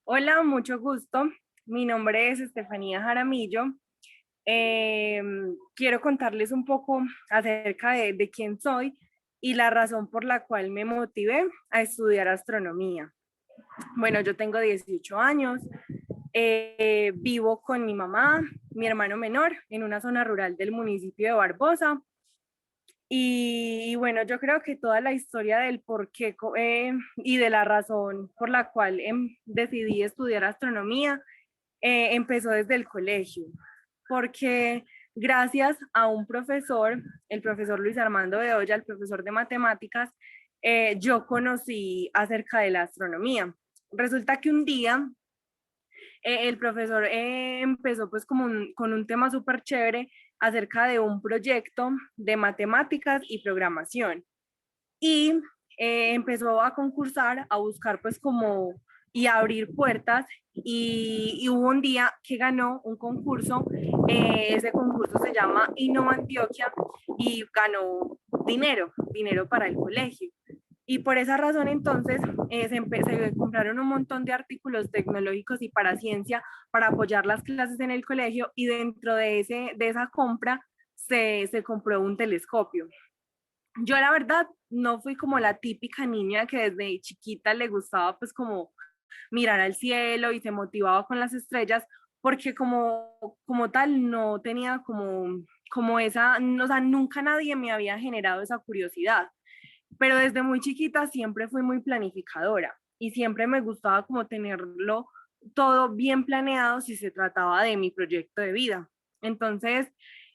Hola, mucho gusto. Mi nombre es Estefanía Jaramillo. Eh, Quiero contarles un poco acerca de quién soy y la razón por la cual me motivé a estudiar astronomía. Bueno, yo tengo 18 años, vivo con mi mamá, mi hermano menor, en una zona rural del municipio de Barbosa. Y bueno, yo creo que toda la historia del por qué y de la razón por la cual decidí estudiar astronomía empezó desde el colegio, porque gracias a un profesor, el profesor Luis Armando Bedoya, el profesor de matemáticas, yo conocí acerca de la astronomía. Resulta que un día el profesor empezó pues como con un tema súper chévere acerca de un proyecto de matemáticas y programación. Y empezó a concursar, a buscar pues como y a abrir puertas y hubo un día que ganó un concurso, ese concurso se llama Innova Antioquia y ganó dinero para el colegio. Y por esa razón entonces se compraron un montón de artículos tecnológicos y para ciencia para apoyar las clases en el colegio y dentro de esa compra se compró un telescopio. Yo la verdad no fui como la típica niña que desde chiquita le gustaba pues como mirar al cielo y se motivaba con las estrellas, porque como tal no tenía como esa, o sea, nunca nadie me había generado esa curiosidad, pero desde muy chiquita siempre fui muy planificadora y siempre me gustaba como tenerlo todo bien planeado si se trataba de mi proyecto de vida. Entonces,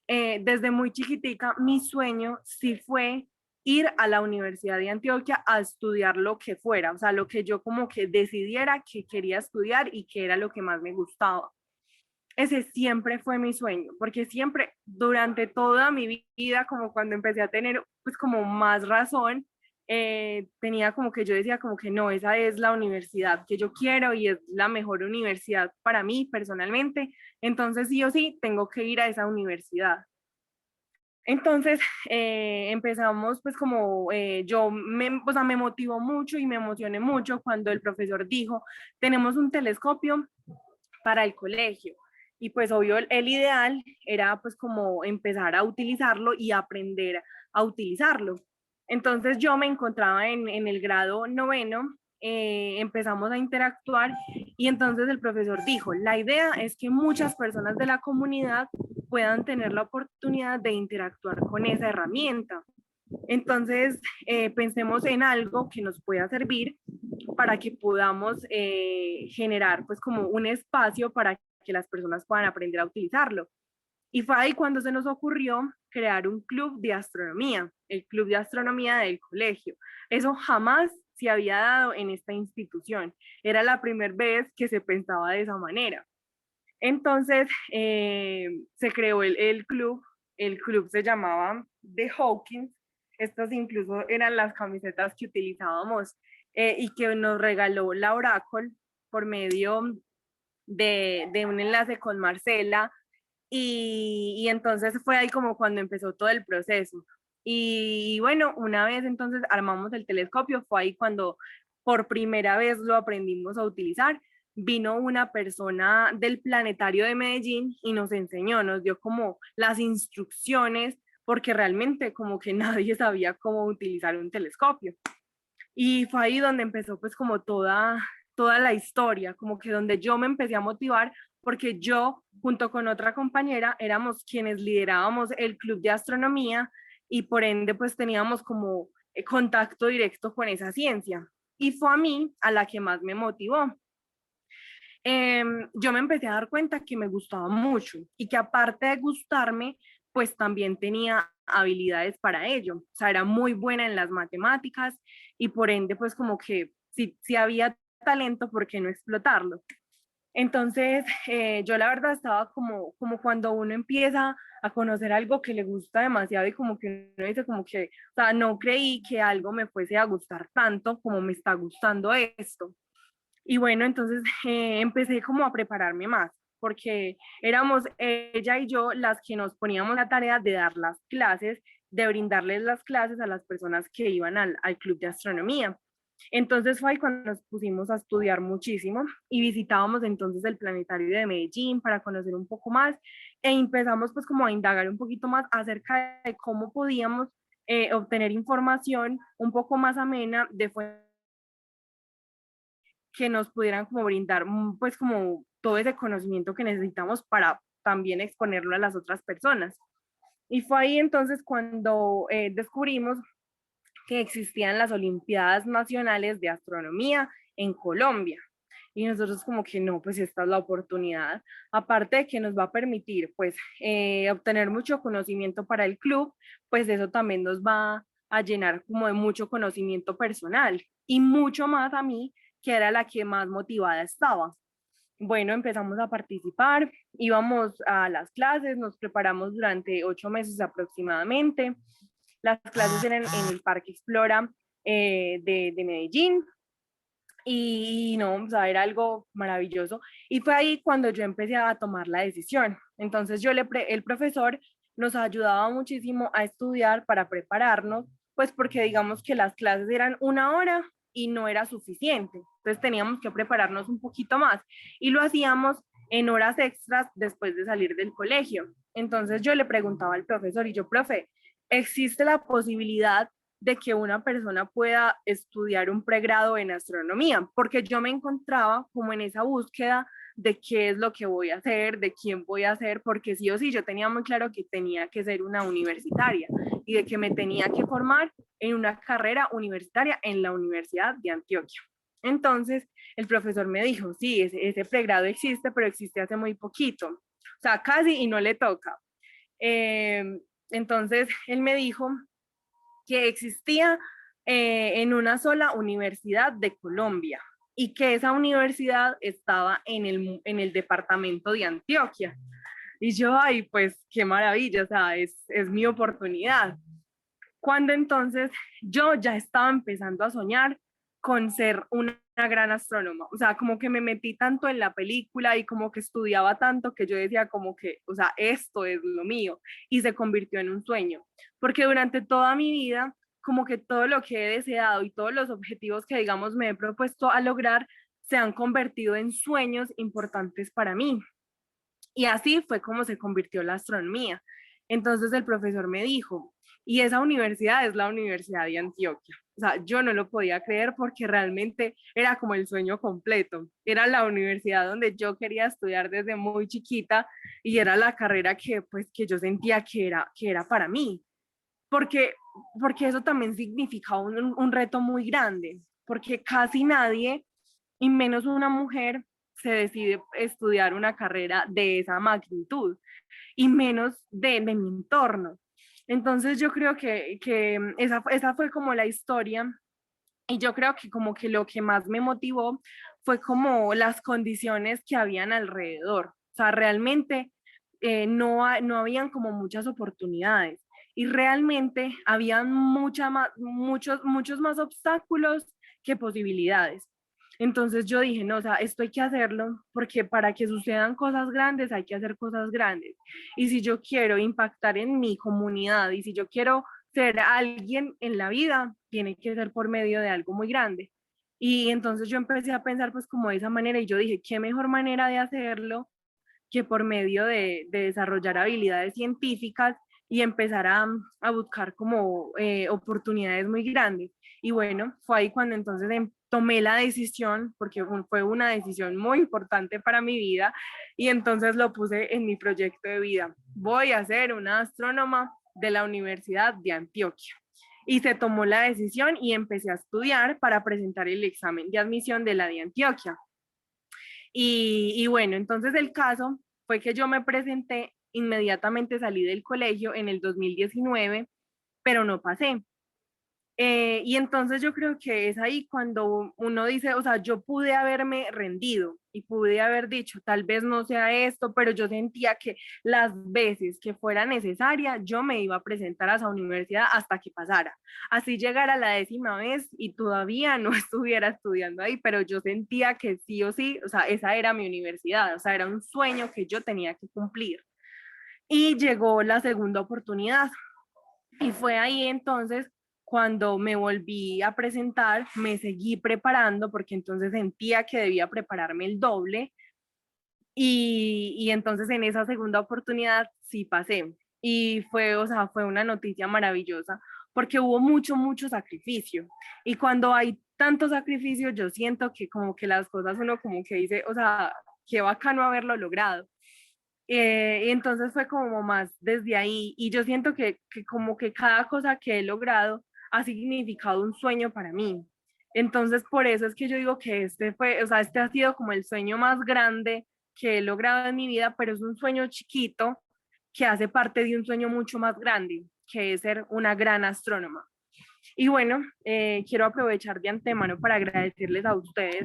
desde muy chiquitica, mi sueño sí fue ir a la Universidad de Antioquia a estudiar lo que fuera, o sea, lo que yo como que decidiera que quería estudiar y que era lo que más me gustaba. Ese siempre fue mi sueño, porque siempre, durante toda mi vida, como cuando empecé a tener pues como más razón, tenía como que yo decía como que no, esa es la universidad que yo quiero y es la mejor universidad para mí personalmente, entonces sí o sí tengo que ir a esa universidad. Entonces empezamos pues como o sea, me motivó mucho y me emocioné mucho cuando el profesor dijo, tenemos un telescopio para el colegio. Y pues obvio el ideal era pues como empezar a utilizarlo y aprender a utilizarlo. Entonces yo me encontraba en el grado noveno, empezamos a interactuar y entonces el profesor dijo, la idea es que muchas personas de la comunidad puedan tener la oportunidad de interactuar con esa herramienta. Entonces, pensemos en algo que nos pueda servir para que podamos generar pues como un espacio para que las personas puedan aprender a utilizarlo. Y fue ahí cuando se nos ocurrió crear un club de astronomía, el club de astronomía del colegio. Eso jamás se había dado en esta institución. Era la primera vez que se pensaba de esa manera. Entonces se creó el club se llamaba The Hawkins, estas incluso eran las camisetas que utilizábamos y que nos regaló la Oracle por medio de un enlace con Marcela y entonces fue ahí como cuando empezó todo el proceso. Y bueno, una vez entonces armamos el telescopio, fue ahí cuando por primera vez lo aprendimos a utilizar. Vino una persona del planetario de Medellín y nos enseñó, nos dio como las instrucciones, porque realmente como que nadie sabía cómo utilizar un telescopio. Y fue ahí donde empezó pues como toda la historia, como que donde yo me empecé a motivar porque yo junto con otra compañera éramos quienes liderábamos el club de astronomía y por ende pues teníamos como contacto directo con esa ciencia. Y fue a mí a la que más me motivó. Yo me empecé a dar cuenta que me gustaba mucho y que aparte de gustarme, pues también tenía habilidades para ello. O sea, era muy buena en las matemáticas y por ende, pues como que si había talento, ¿por qué no explotarlo? Entonces, yo la verdad estaba como cuando uno empieza a conocer algo que le gusta demasiado y como que uno dice como que, o sea, no creí que algo me fuese a gustar tanto como me está gustando esto. Y bueno, entonces empecé como a prepararme más, porque éramos ella y yo las que nos poníamos la tarea de dar las clases, de brindarles las clases a las personas que iban al club de astronomía. Entonces fue ahí cuando nos pusimos a estudiar muchísimo y visitábamos entonces el planetario de Medellín para conocer un poco más e empezamos pues como a indagar un poquito más acerca de cómo podíamos obtener información un poco más amena de fuentes que nos pudieran como brindar pues como todo ese conocimiento que necesitamos para también exponerlo a las otras personas. Y fue ahí entonces cuando descubrimos que existían las Olimpiadas Nacionales de Astronomía en Colombia. Y nosotros como que no, pues esta es la oportunidad, aparte de que nos va a permitir pues obtener mucho conocimiento para el club, pues eso también nos va a llenar como de mucho conocimiento personal y mucho más a mí, que era la que más motivada estaba. Bueno, empezamos a participar, íbamos a las clases, nos preparamos durante 8 meses aproximadamente. Las clases eran en el Parque Explora de Medellín y no, o sea, era algo maravilloso. Y fue ahí cuando yo empecé a tomar la decisión. Entonces el profesor nos ayudaba muchísimo a estudiar para prepararnos, pues porque digamos que las clases eran 1 hora y no era suficiente. Entonces teníamos que prepararnos un poquito más y lo hacíamos en horas extras después de salir del colegio. Entonces yo le preguntaba al profesor y yo, profe, ¿existe la posibilidad de que una persona pueda estudiar un pregrado en astronomía? Porque yo me encontraba como en esa búsqueda de qué es lo que voy a hacer, de quién voy a hacer, porque sí o sí yo tenía muy claro que tenía que ser una universitaria y de que me tenía que formar en una carrera universitaria en la Universidad de Antioquia. Entonces el profesor me dijo, sí, ese pregrado existe, pero existe hace muy poquito, o sea, casi y no le toca. Entonces él me dijo que existía en una sola universidad de Colombia y que esa universidad estaba en el departamento de Antioquia. Y yo, ay, pues qué maravilla, o sea, es mi oportunidad. Cuando entonces yo ya estaba empezando a soñar con ser una gran astrónoma, o sea, como que me metí tanto en la película y como que estudiaba tanto que yo decía como que, o sea, esto es lo mío y se convirtió en un sueño, porque durante toda mi vida, como que todo lo que he deseado y todos los objetivos que digamos me he propuesto a lograr se han convertido en sueños importantes para mí. Y así fue como se convirtió la astronomía. Entonces el profesor me dijo, y esa universidad es la Universidad de Antioquia. O sea, yo no lo podía creer porque realmente era como el sueño completo. Era la universidad donde yo quería estudiar desde muy chiquita y era la carrera que, pues, que yo sentía que era para mí. Porque, porque eso también significaba un reto muy grande, porque casi nadie, y menos una mujer, se decide estudiar una carrera de esa magnitud y menos de mi entorno. Entonces yo creo que esa fue como la historia y yo creo que como que lo que más me motivó fue como las condiciones que habían alrededor. O sea, realmente no habían como muchas oportunidades y realmente habían muchos más obstáculos que posibilidades. Entonces yo dije, no, o sea, esto hay que hacerlo porque para que sucedan cosas grandes hay que hacer cosas grandes. Y si yo quiero impactar en mi comunidad y si yo quiero ser alguien en la vida, tiene que ser por medio de algo muy grande. Y entonces yo empecé a pensar pues como de esa manera y yo dije, ¿qué mejor manera de hacerlo que por medio de desarrollar habilidades científicas y empezar a buscar como oportunidades muy grandes? Y bueno, fue ahí cuando entonces tomé la decisión, porque fue una decisión muy importante para mi vida, y entonces lo puse en mi proyecto de vida. Voy a ser una astrónoma de la Universidad de Antioquia. Y se tomó la decisión y empecé a estudiar para presentar el examen de admisión de la de Antioquia. Y bueno, entonces el caso fue que yo me presenté, inmediatamente salí del colegio en el 2019, pero no pasé. Y entonces yo creo que es ahí cuando uno dice, o sea, yo pude haberme rendido y pude haber dicho, tal vez no sea esto, pero yo sentía que las veces que fuera necesaria, yo me iba a presentar a esa universidad hasta que pasara. Así llegara la 10ª vez y todavía no estuviera estudiando ahí, pero yo sentía que sí o sí, o sea, esa era mi universidad, o sea, era un sueño que yo tenía que cumplir. Y llegó la segunda oportunidad. Y fue ahí entonces cuando me volví a presentar, me seguí preparando porque entonces sentía que debía prepararme el doble y entonces en esa segunda oportunidad sí pasé. Y fue, o sea, fue una noticia maravillosa porque hubo mucho, mucho sacrificio. Y cuando hay tanto sacrificio, yo siento que como que las cosas uno como que dice, o sea, qué bacano haberlo logrado. Y entonces fue como más desde ahí. Y yo siento que como que cada cosa que he logrado ha significado un sueño para mí. Entonces, por eso es que yo digo que este fue, o sea, este ha sido como el sueño más grande que he logrado en mi vida, pero es un sueño chiquito que hace parte de un sueño mucho más grande, que es ser una gran astrónoma. Y bueno, quiero aprovechar de antemano para agradecerles a ustedes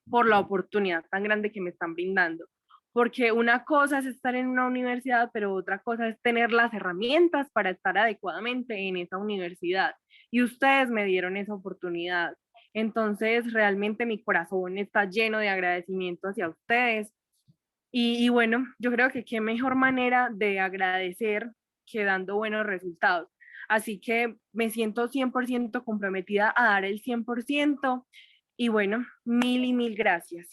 por la oportunidad tan grande que me están brindando. Porque una cosa es estar en una universidad, pero otra cosa es tener las herramientas para estar adecuadamente en esa universidad. Y ustedes me dieron esa oportunidad. Entonces, realmente mi corazón está lleno de agradecimiento hacia ustedes. Y bueno, yo creo que qué mejor manera de agradecer que dando buenos resultados. Así que me siento 100% comprometida a dar el 100%. Y bueno, mil y mil gracias.